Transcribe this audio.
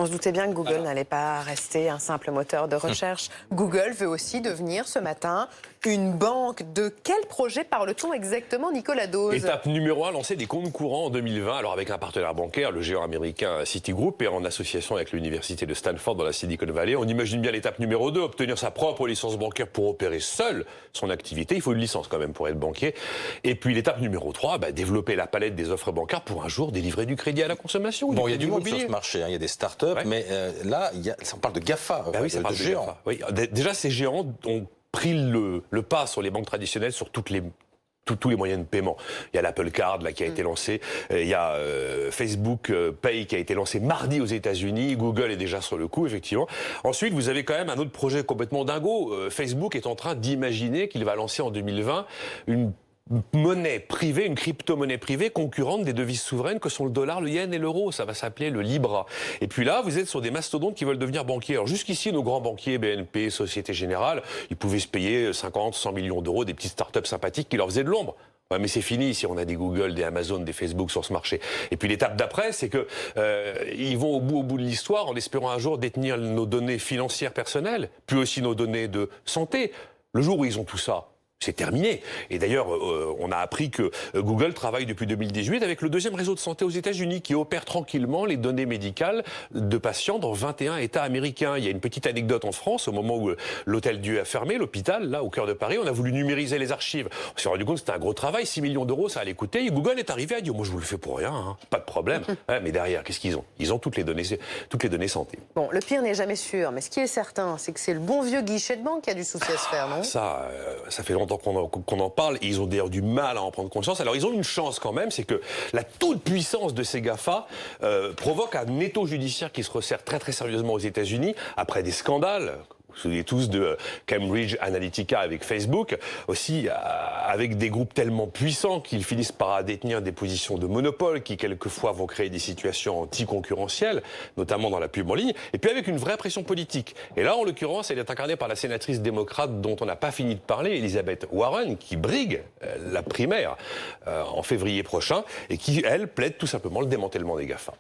On se doutait bien que Google n'allait pas rester un simple moteur de recherche. Google veut aussi devenir ce matin une banque. De quel projet parle-t-on exactement, Nicolas Dose? Étape numéro 1, lancer des comptes courants en 2020, alors avec un partenaire bancaire, le géant américain Citigroup, et en association avec l'université de Stanford dans la Silicon Valley. On imagine bien l'étape numéro 2, obtenir sa propre licence bancaire pour opérer seul son activité. Il faut une licence quand même pour être banquier. Et puis l'étape numéro 3, développer la palette des offres bancaires pour un jour délivrer du crédit à la consommation. Bon, il y a du monde sur ce marché, il y a des startups, mais là, on parle de GAFA, oui, ça parle de géants. GAFA. Oui. Déjà, ces géants ont pris le pas sur les banques traditionnelles, sur tous les moyens de paiement. Il y a l'Apple Card là, qui a été lancé, il y a Facebook Pay qui a été lancé mardi aux États-Unis, Google est déjà sur le coup, effectivement. Ensuite, vous avez quand même un autre projet complètement dingo. Facebook est en train d'imaginer qu'il va lancer en 2020 une monnaie privée, une crypto-monnaie privée concurrente des devises souveraines que sont le dollar, le yen et l'euro. Ça va s'appeler le Libra. Et puis là, vous êtes sur des mastodontes qui veulent devenir banquiers. Alors jusqu'ici, nos grands banquiers, BNP, Société Générale, ils pouvaient se payer 50, 100 millions d'euros, des petites startups sympathiques qui leur faisaient de l'ombre. Ouais, mais c'est fini si on a des Google, des Amazon, des Facebook sur ce marché. Et puis l'étape d'après, c'est que ils vont au bout de l'histoire en espérant un jour détenir nos données financières personnelles, puis aussi nos données de santé. Le jour où ils ont tout ça, c'est terminé. Et d'ailleurs, on a appris que Google travaille depuis 2018 avec le deuxième réseau de santé aux États-Unis qui opère tranquillement les données médicales de patients dans 21 États américains. Il y a une petite anecdote en France, au moment où l'Hôtel Dieu a fermé, l'hôpital, là, au cœur de Paris, on a voulu numériser les archives. On s'est rendu compte que c'était un gros travail, 6 millions d'euros, ça allait coûter. Et Google est arrivé à dire, moi je vous le fais pour rien, hein, pas de problème. Ouais, mais derrière, qu'est-ce qu'ils ont? Ils ont toutes les données santé. Bon, le pire n'est jamais sûr, mais ce qui est certain, c'est que c'est le bon vieux guichet de banque qui a du souci à se faire, non? Ça fait longtemps qu'on en parle, et ils ont d'ailleurs du mal à en prendre conscience. Alors ils ont une chance quand même, c'est que la toute-puissance de ces GAFA provoque un étau judiciaire qui se resserre très très sérieusement aux États-Unis, après des scandales. Vous vous souvenez tous de Cambridge Analytica avec Facebook, aussi avec des groupes tellement puissants qu'ils finissent par détenir des positions de monopole qui quelquefois vont créer des situations anticoncurrentielles, notamment dans la pub en ligne, et puis avec une vraie pression politique. Et là, en l'occurrence, elle est incarnée par la sénatrice démocrate dont on n'a pas fini de parler, Elizabeth Warren, qui brigue la primaire en février prochain et qui, elle, plaide tout simplement le démantèlement des GAFA.